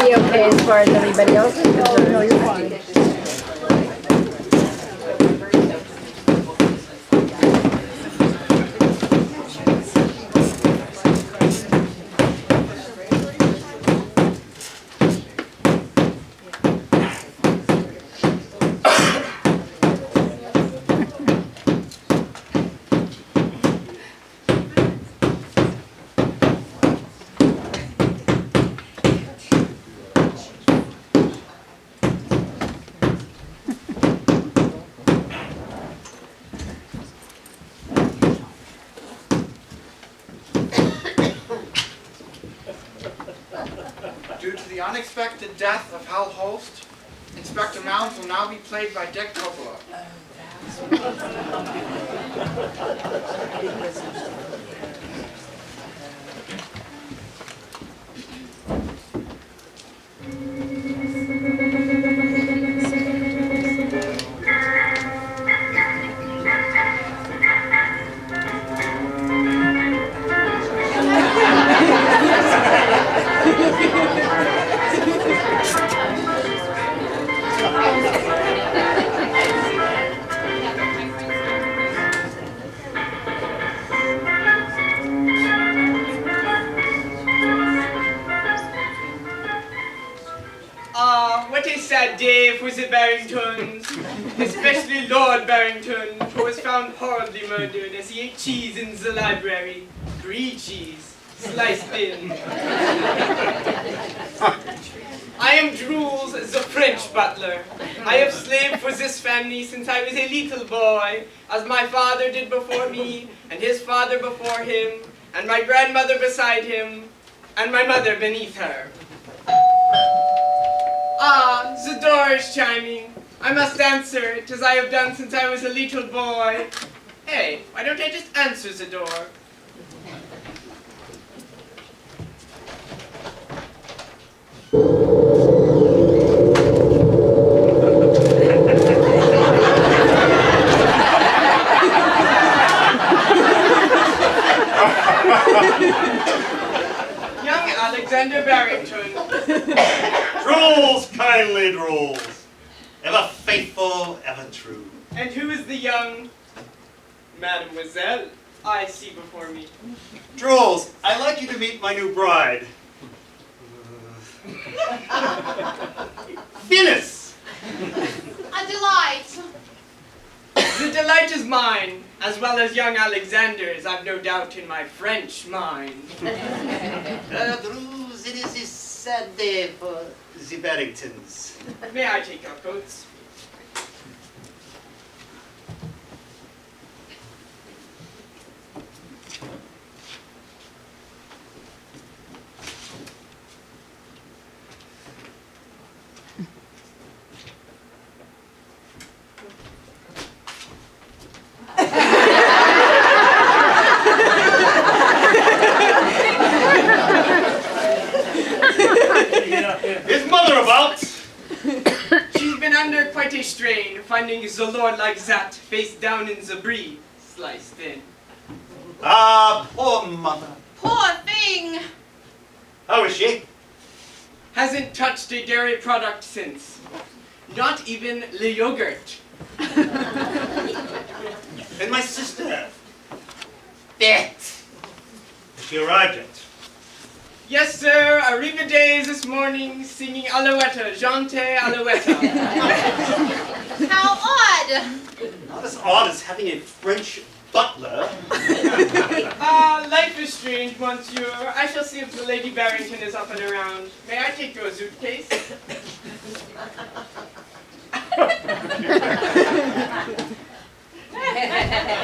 we okay as far as everybody else is concerned? No, you're fine. Due to the unexpected death of Hal Holst, Inspector Mounds will now be played by Dick Coppola. What a sad day for the Barringtons, especially Lord Barrington, who was found horribly murdered as he ate cheese in the library. Brie cheese, sliced thin. I am Jules, the French butler. I have slaved for this family since I was a little boy, as my father did before me, and his father before him, and my grandmother beside him, and my mother beneath her. Ah, the door is chiming. I must answer it, as I have done since I was a little boy. Hey, why don't I just answer the door? Young Alexander Barrington. Drolls, kindly drolls, ever faithful, ever true. And who is the young Mademoiselle I see before me? Drolls, I'd like you to meet my new bride. Phyllis! A delight. The delight is mine, as well as young Alexander's, I've no doubt in my French mind. Drolls, it is a sad day for the Barringtons. May I take your coats? Is mother about? She's been under quite a strain, finding the Lord like that, face down in the brie, sliced thin. Ah, poor mother. Poor thing. How is she? Hasn't touched a dairy product since. Not even the yogurt. And my sister? Beth. Has she arrived yet? Yes, sir, arrivederci this morning, singing Alouette, Jante Alouette. How odd. Not as odd as having a French butler. Life is strange, monsieur. I shall see if the Lady Barrington is up and around. May I take your suitcase?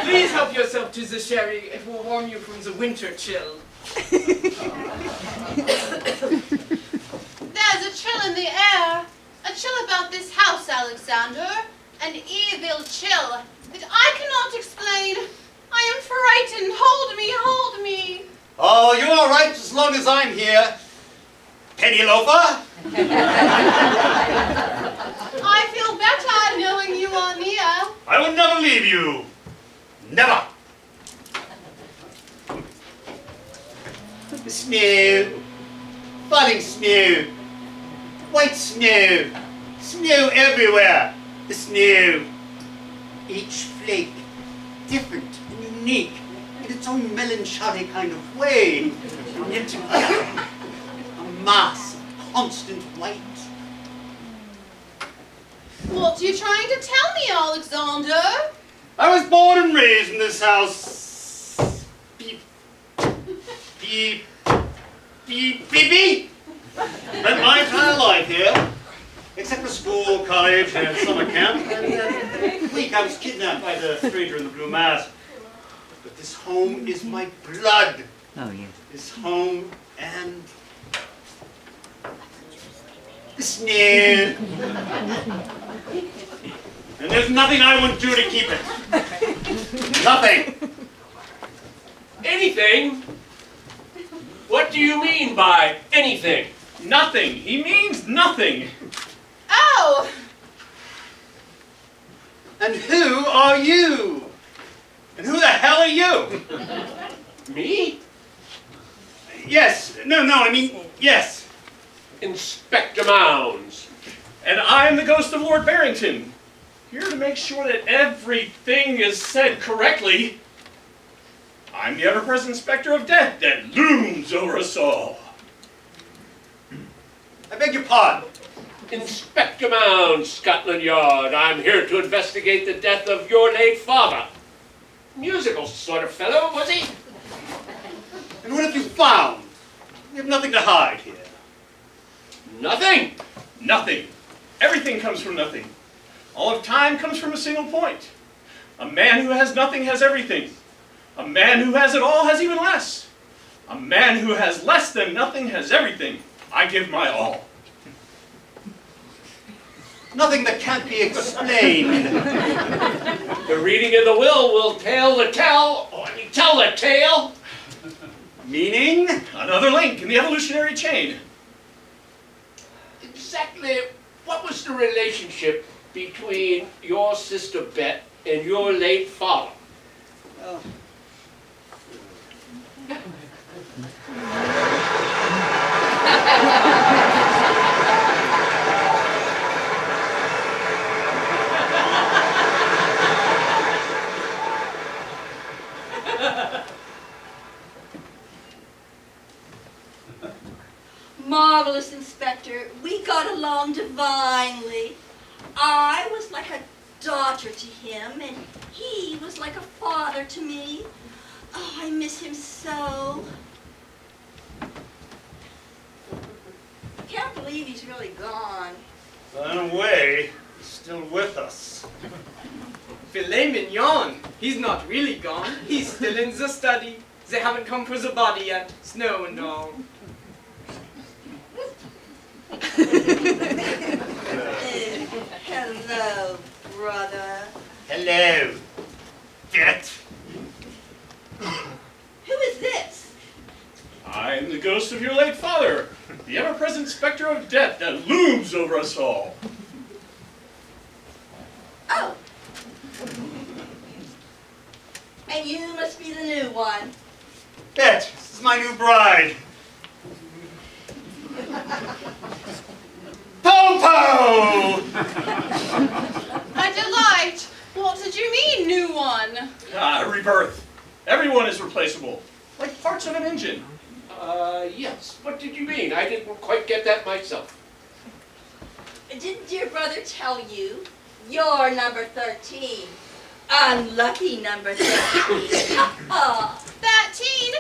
Please help yourself to the sherry. It will warm you from the winter chill. There's a chill in the air. A chill about this house, Alexander. An evil chill that I cannot explain. I am frightened. Hold me, hold me. Oh, you're all right as long as I'm here. Penny loafer? I feel better knowing you are near. I will never leave you. Never. Snow. Falling snow. White snow. Snow everywhere. The snow. Each flake different and unique in its own melancholy kind of way. And yet together, a mass of constant white. What are you trying to tell me, Alexander? I was born and raised in this house. Beep. Beep. Beep. Beep. Beep. Spent my entire life here. Except for school, college, and summer camp. And a week I was kidnapped by the stranger in the blue mask. But this home is my blood. Oh, yeah. This home and the snow. And there's nothing I wouldn't do to keep it. Nothing. Anything? What do you mean by anything? Nothing. He means nothing. Oh! And who are you? And who the hell are you? Me? Yes. No, I mean, yes. Inspector Mounds. And I'm the ghost of Lord Barrington, here to make sure that everything is said correctly. I'm the ever-present specter of death that looms over us all. I beg your pardon. Inspector Mounds, Scotland Yard. I'm here to investigate the death of your late father. Musical sort of fellow, was he? And what have you found? We have nothing to hide here. Nothing. Nothing. Everything comes from nothing. All of time comes from a single point. A man who has nothing has everything. A man who has it all has even less. A man who has less than nothing has everything. I give my all. Nothing that can't be explained. The reading of the will tell the tale, or tell the tale. Meaning? Another link in the evolutionary chain. Exactly what was the relationship between your sister Bet and your late father? Well, Marvelous, Inspector. We got along divinely. I was like a daughter to him, and he was like a father to me. Oh, I miss him so. Can't believe he's really gone. in a way, he's still with us. Filet mignon. He's not really gone. He's still in the study. They haven't come for the body yet. Snow and all. Hello, brother. Hello. Bet. Who is this? I'm the ghost of your late father, the ever-present specter of death that looms over us all. Oh. And you must be the new one. Bet. This is my new bride. Popo! A delight! What did you mean, new one? Rebirth. Everyone is replaceable, like parts of an engine. Yes. What did you mean? I didn't quite get that myself. Didn't your brother tell you? You're number 13. Unlucky number 13. Oh, 13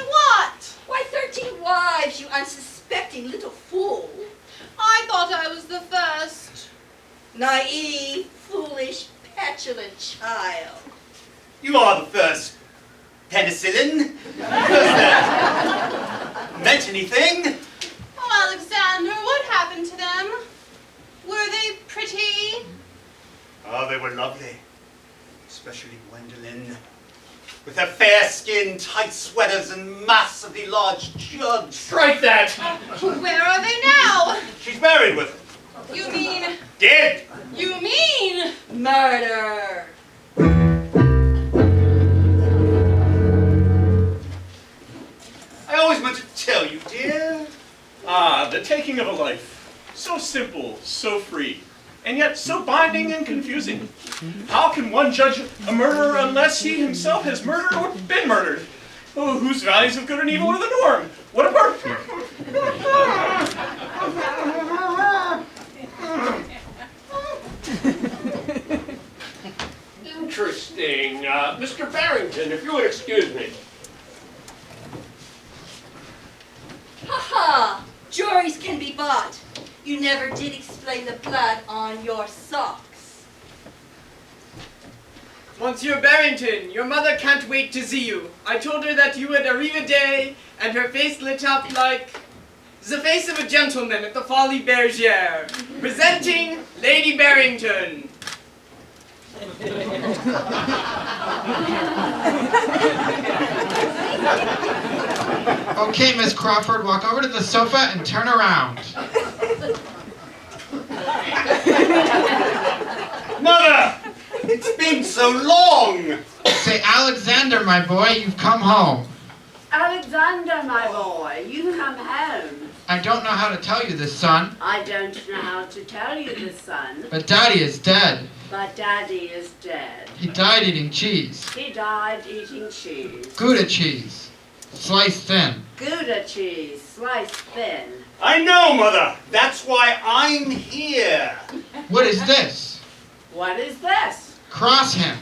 what? why 13 wives, you unsuspecting little fool? I thought I was the first. Naive, foolish, petulant child. You are the first. Penicillin. Does that meant anything? Oh, Alexander, what happened to them? Were they pretty? Oh, they were lovely. Especially Gwendolyn. With her fair skin, tight sweaters, and massively large jugs. Strike that! Where are they now? She's married with him. You mean, Dead. Murder. I always meant to tell you, dear. Ah, the taking of a life. So simple, so free, and yet so binding and confusing. How can one judge a murderer unless he himself has murdered or been murdered? Oh, whose values of good and evil are the norm? What a bird! Interesting. Mr. Barrington, if you would excuse me. Ha! Juries can be bought. You never did explain the blood on your socks. Monsieur Barrington, your mother can't wait to see you. I told her that you would arrive a day, and her face lit up like the face of a gentleman at the Folies Bergère. Presenting Lady Barrington. Okay, Miss Crawford, walk over to the sofa and turn around. Mother! It's been so long! Say, Alexander, my boy, you've come home. Alexander, my boy, you come home. I don't know how to tell you this, son, I don't know how to tell you this, son, but Daddy is dead. but Daddy is dead. He died eating cheese. He died eating cheese. Gouda cheese. Sliced thin. Gouda cheese, sliced thin. I know, Mother. That's why I'm here. What is this? What is this? Cross him.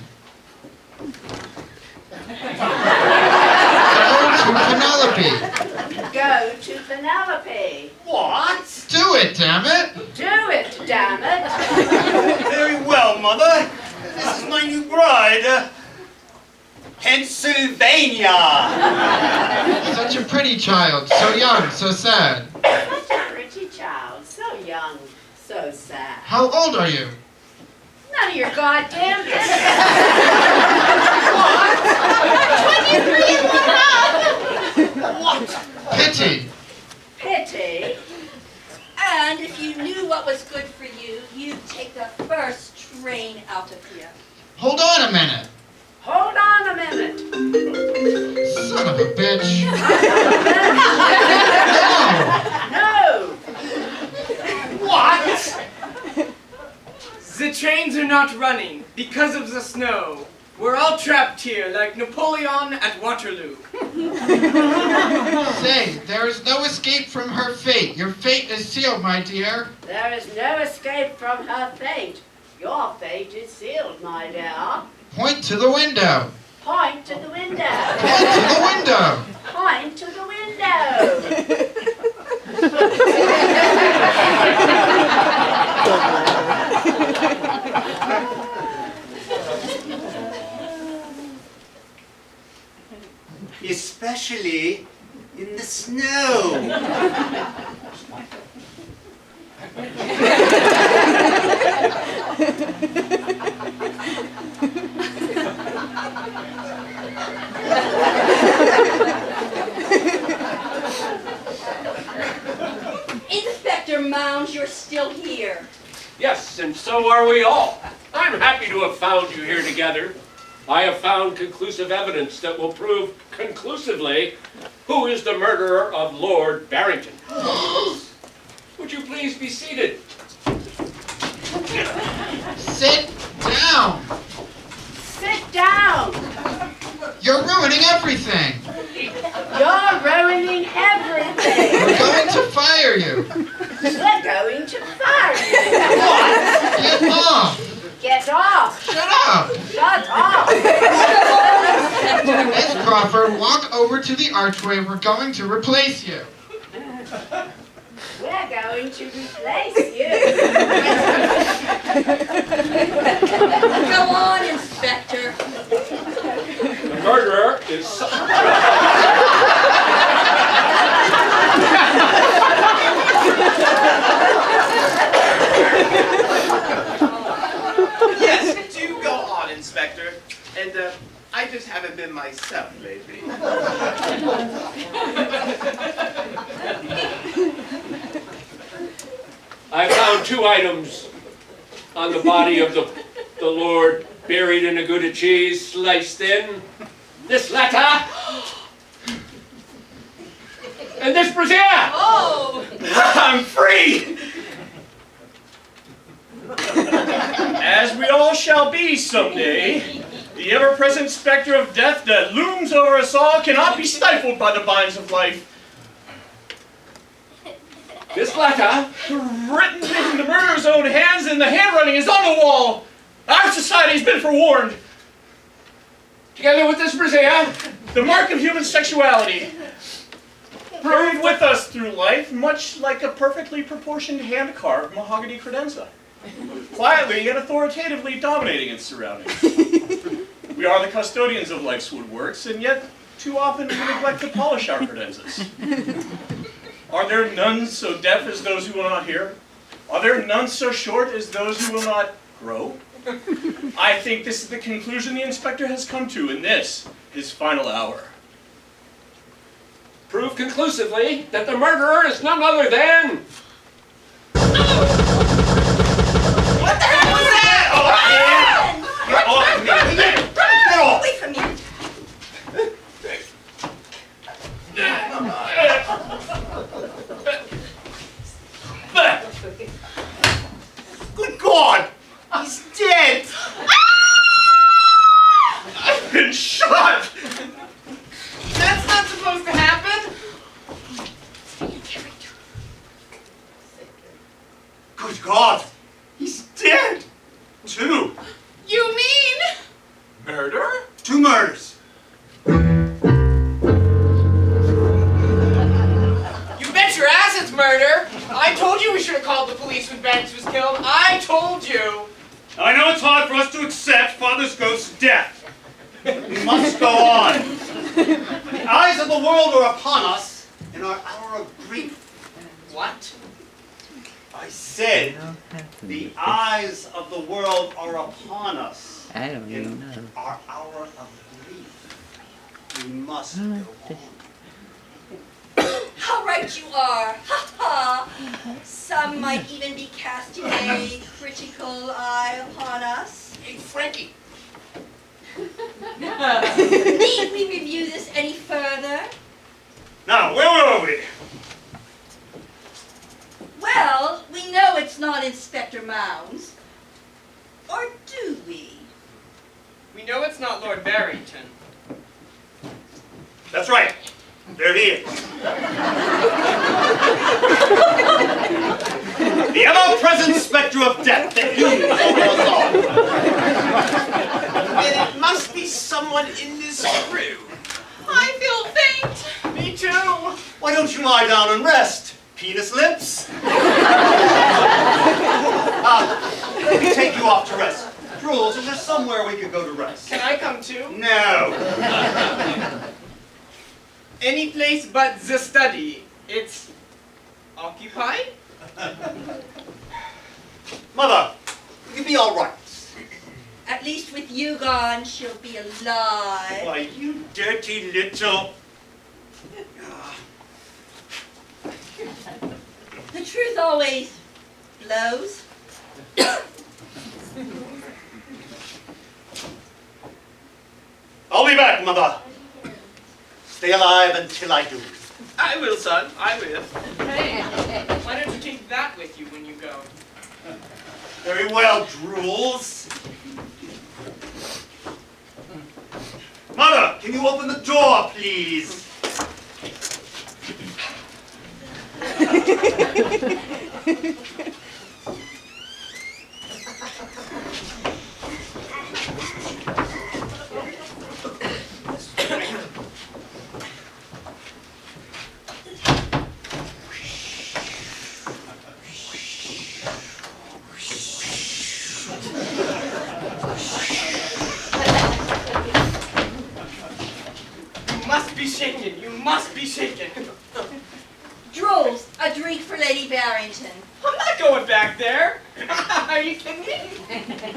Go to Penelope. Go to Penelope. What? Do it, damn it. Do it, damn it. Very well, Mother. This is my new bride, Pennsylvania. Such a pretty child. So young, so sad. Such a pretty child. So young, so sad. How old are you? None of your goddamn business. 23 and 1/2. Pity. Pity. And if you knew what was good for you, you'd take the first train out of here. Hold on a minute. Hold on a minute. Son of a bitch. No. No. What? The trains are not running because of the snow. We're all trapped here like Napoleon at Waterloo. Say, there is no escape from her fate. Your fate is sealed, my dear. There is no escape from her fate. Your fate is sealed, my dear. Point to the window. Point to the window. Point to the window. Point to the window. Especially in the snow. Inspector Mounds, you're still here. Yes, and so are we all. I'm happy to have found you here together. I have found conclusive evidence that will prove conclusively who is the murderer of Lord Barrington. Would you please be seated? Sit down. Sit down. You're ruining everything. You're ruining everything. We're going to fire you. We're going to fire you. Get off. Get off. Shut up. Shut up. Miss Crawford, walk over to the archway. We're going to replace you. We're going to replace you. Go on, Inspector. The murderer is... Yes, do go on, Inspector. And I just haven't been myself lately. I found 2 items on the body of the Lord, buried in a Gouda cheese, sliced thin. This letter. And this brassiere. Oh! I'm free! As we all shall be someday, the ever-present specter of death that looms over us all cannot be stifled by the binds of life. This letter, Written in the murderer's own hands, and the handwriting is on the wall. Our society's been forewarned. together with this brassiere, The mark of human sexuality. Carried with us through life, much like a perfectly proportioned hand-carved mahogany credenza. Quietly yet authoritatively dominating its surroundings. We are the custodians of life's woodworks, and yet too often we neglect to polish our credenzas. Are there none so deaf as those who will not hear? Are there none so short as those who will not grow? I think this is the conclusion the inspector has come to in this, his final hour. prove conclusively that the murderer is none other than... What the hell was that? Get off me! Get off! Away from you. Good God! He's dead! I've been shot! That's not supposed to happen. Good God! He's dead! Two! You mean? Murder? 2 murders! You bet your ass it's murder. I told you we should have called the police when Banks was killed. I told you. I know it's hard for us to accept Father's ghost's death. We must go on. The eyes of the world are upon us in our hour of grief. What? I said, the eyes of the world are upon us in our hour of grief. We must go on. How right you are. Ha ha. Some might even be casting a critical eye upon us. Hey, Frankie. Need we review this any further? Now, where were we? Well, we know it's not Inspector Mounds. Or do we? We know it's not Lord Barrington. That's right. There he is. The ever-present specter of death that looms over us all. Then it must be someone in this crew. I feel faint. Me too. Why don't you lie down and rest, penis lips? Let me take you off to rest. Jules, is there somewhere we could go to rest? Can I come too? No. Any place but the study. It's occupied? Mother, you'll be all right. At least with you gone, she'll be alive. Why, you dirty little... The truth always blows. I'll be back, Mother. Stay alive until I do. I will, son. I will. Hey, why don't you take that with you when you go? Very well, drools. Mother, can you open the door, please? You must be shaken. You must be shaken. Drools, a drink for Lady Barrington. I'm not going back there. Are you kidding me?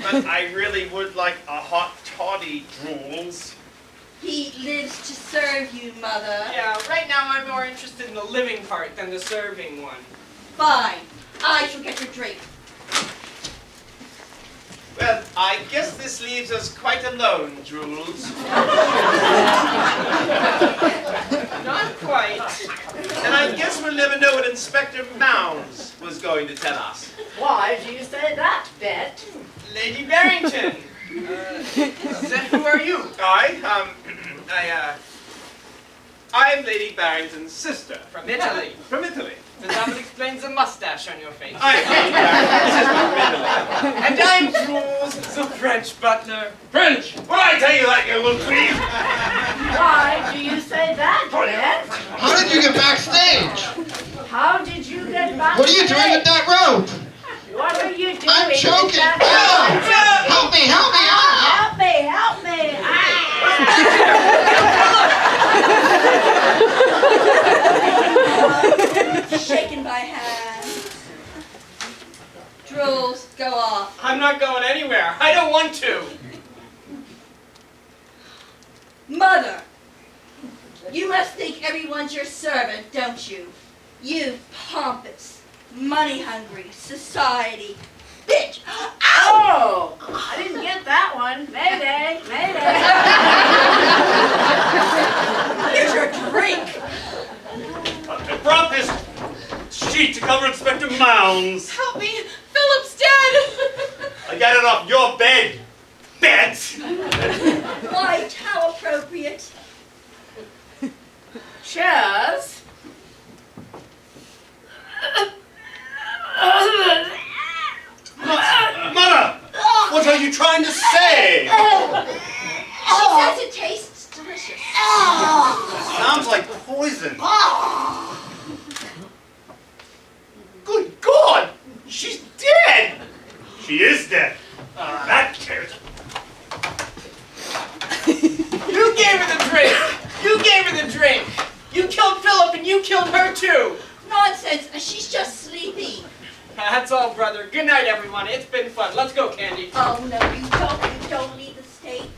But I really would like a hot toddy, Drools. He lives to serve you, Mother. Yeah, right now I'm more interested in the living part than the serving one. Fine. I shall get your drink. Well, I guess this leaves us quite alone, Drools. Not quite. And I guess we'll never know what Inspector Mounds was going to tell us. Why do you say that, Bet? Lady Barrington. Then who are you? I'm Lady Barrington's sister. From Italy. From Italy. Then that would explain the mustache on your face. I'm Lady Barrington's sister from Italy. And I'm Jules, the French butler. French! What I tell you that, you little thief? Why do you say that, Red? How did you get backstage? How did you get back? What are you doing with that rope? What are you doing? I'm with choking. that Help me, help me. Help me, help me. Shaking my hand. Jules, go off. I'm not going anywhere. I don't want to. Mother, you must think everyone's your servant, don't you? You pompous, money-hungry society bitch. Oh, I didn't get that one. Mayday, mayday. Here's your drink. I brought this sheet to cover Inspector Mounds. Help me! Philip's dead! I got it off your bed. Beds! Quite how appropriate. Cheers. Mother! What are you trying to say? She says it tastes delicious. Sounds like poison. Good God! She's dead! She is dead. That cares. You gave her the drink. You gave her the drink. You killed Philip and you killed her too. Nonsense. She's just sleepy. That's all, brother. Good night, everyone. It's been fun. Let's go, Candy. Oh, no, you don't. You don't leave the state.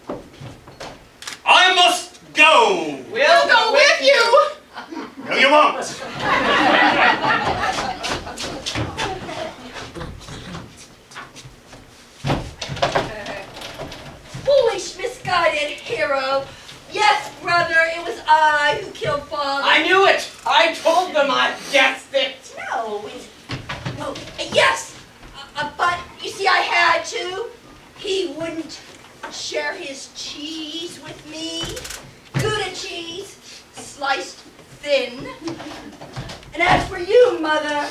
No. I must go! We'll go with you! No, you won't. Foolish, misguided hero. Yes, brother, it was I who killed father. I knew it. I told them I guessed it. No, yes, but you see, I had to. He wouldn't share his cheese with me. Gouda cheese, sliced thin. And as for you, mother,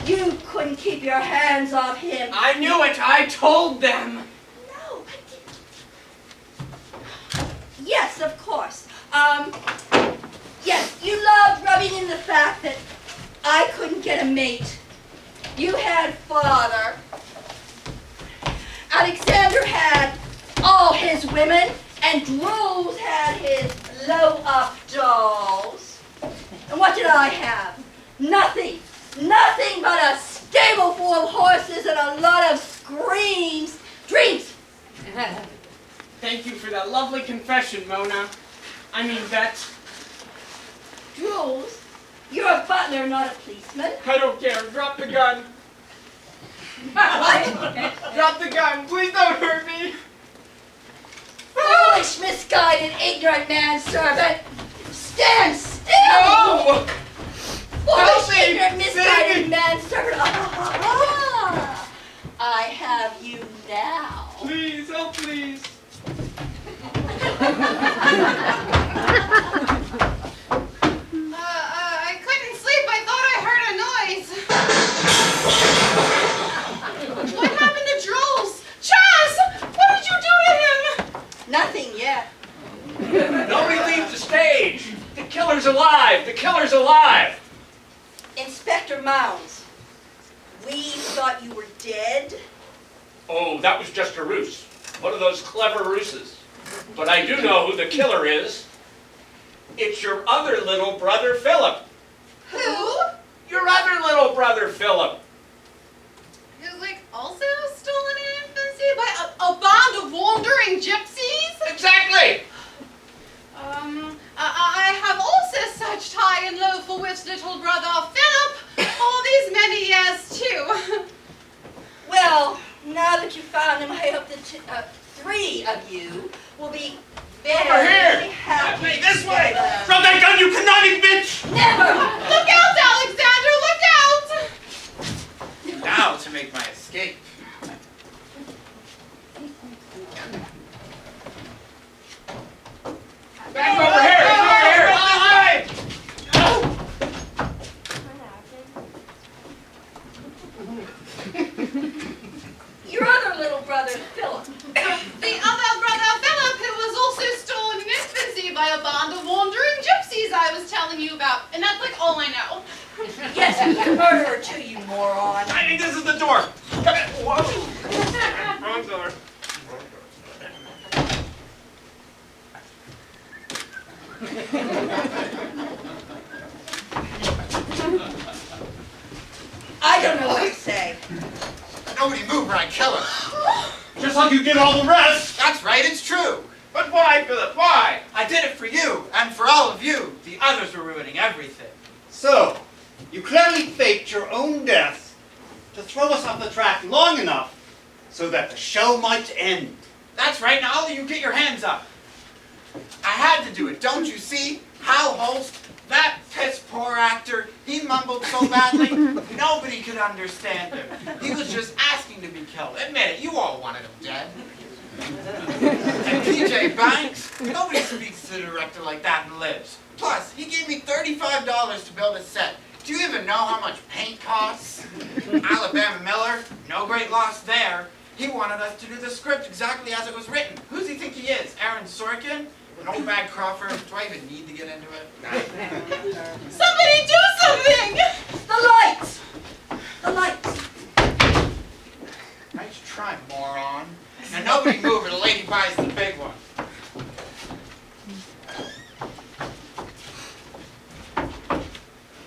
you couldn't keep your hands off him. I knew it. I told them. No, I didn't. Yes, of course. Yes, you loved rubbing in the fact that I couldn't get a mate. You had father. Alexander had all his women, and Jules had his blow-up dolls. And what did I have? Nothing. Nothing but a stable full of horses and a lot of screams. Dreams. Thank you for that lovely confession, Mona. I mean, Bet. Jules, you're a butler, not a policeman. I don't care. Drop the gun. Drop the gun. Please don't hurt me. Foolish, misguided, ignorant manservant. Stand still. No! Foolish, me. ignorant, misguided Save me. manservant. I have you now. Please, oh please. I couldn't sleep. I thought I heard a noise. What happened to Jules? Chaz! What did you do to him? Nothing yet. Nobody leaves the stage! The killer's alive! The killer's alive! Inspector Mounds, we thought you were dead. Oh, that was just a ruse. One of those clever ruses. But I do know who the killer is. It's your other little brother, Philip. Who? Your other little brother, Philip. Is like also stolen in infancy by a band of wandering gypsies? Exactly! I have also searched high and low for which little brother Philip all these many years too. Well, now that you found him, I hope that three of you will be very Over here. happy. Hey, this way! together. Drop that gun, you conniving bitch! Never! Look out, Alexander! Look out! Murderer too, you moron. I think this is the door. Come in. Whoa. Wrong door. I don't know what to say. Nobody move or I kill her. Just like you did all the rest. That's right, it's true. But why, Philip? Why? I did it for you, and for all of you. The others were ruining everything. So, you clearly faked your own death to throw us off the track long enough so that the show might end. That's right, now all of you get your hands up. I had to do it, don't you see? Hal Holst, that piss poor actor, he mumbled so badly, nobody could understand him. He was just asking to be killed. Admit it, you all wanted him dead. And PJ Banks, nobody speaks to the director like that and lives. Plus, he gave me $35 to build a set. Do you even know how much paint costs? Alabama Miller, no great loss there. He wanted us to do the script exactly as it was written. Who does he think he is? Aaron Sorkin? An old bag Crawford? Do I even need to get into it? Somebody do something! The lights! The lights! Nice try, moron. Now nobody move or the lady buys the big one.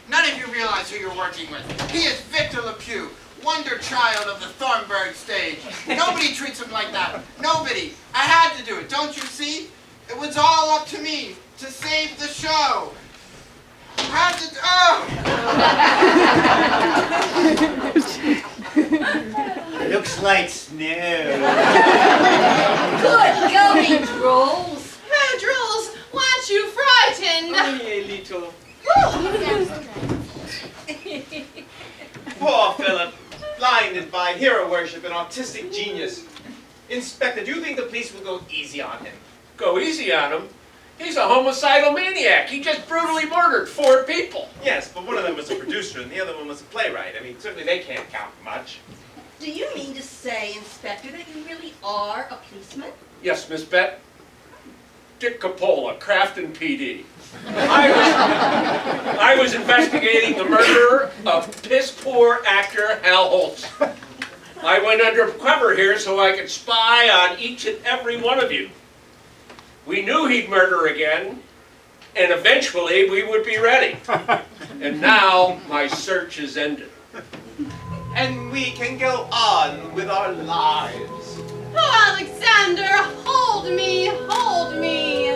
None of you realize who you're working with. He is Victor Lepew, wonder child of the Thornburg stage. Nobody treats him like that. Nobody. I had to do it, don't you see? It was all up to me to save the show. I had to. Looks like snow. Good going, Drolls. Oh, Drolls, weren't you frightened? Only a little. Poor Philip. Blinded by hero worship and autistic genius. Inspector, do you think the police will go easy on him? Go easy on him. He's a homicidal maniac. He just brutally murdered 4 people. Yes, but one of them was a producer and the other one was a playwright. I mean, certainly they can't count much. Do you mean to say, Inspector, that you really are a policeman? Yes, Miss Bet. Dick Coppola, Crafton PD. I was investigating the murder of piss-poor actor Hal Holst. I went undercover here so I could spy on each and every one of you. We knew he'd murder again, and eventually we would be ready. And now my search is ended. And we can go on with our lives. Oh, Alexander, hold me, hold me.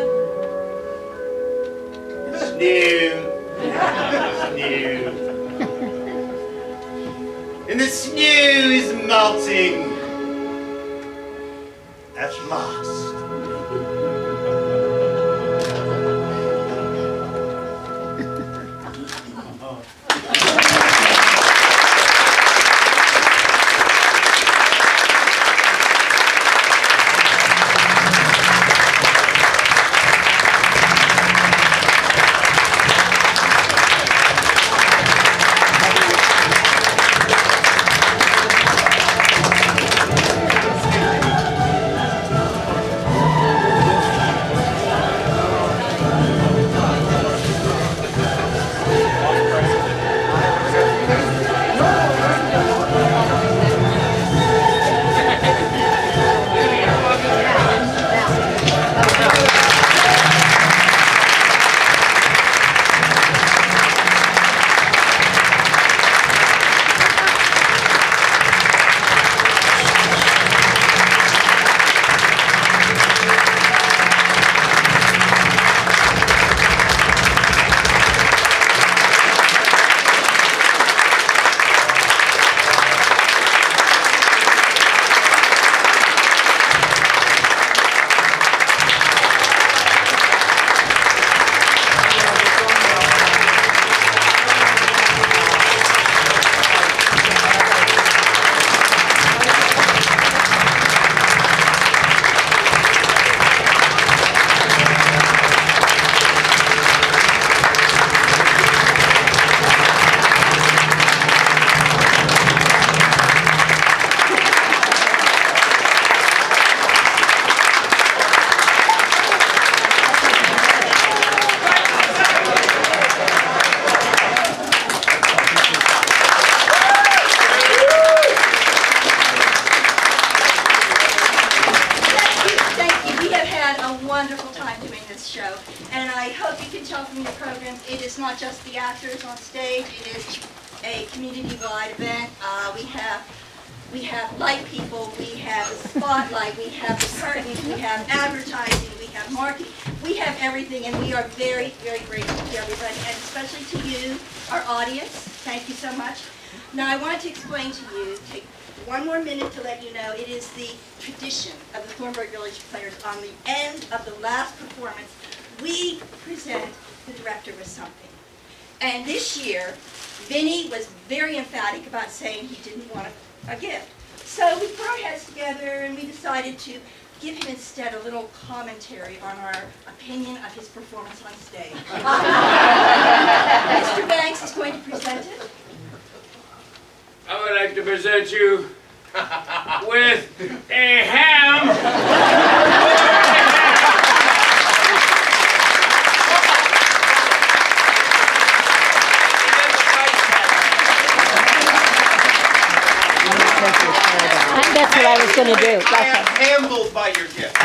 Snow. Snow. And the snow is melting. At last. the actors on stage. It is a community-wide event. We have light people, we have the spotlight, we have the curtains, we have advertising, we have marketing, we have everything, and we are very, very grateful to everybody, and especially to you, our audience. Thank you so much. Now, I wanted to explain to you, take one more minute to let you know, it is the tradition of the Thornburg Village Players on the end of the last performance, we present the director with something. And this year, Vinny was very emphatic about saying he didn't want a gift. So we put our heads together and we decided to give him instead a little commentary on our opinion of his performance on stage. Mr. Banks is going to present it. I would like to present you with a ham. That's what I was going to do. I am humbled by your gift.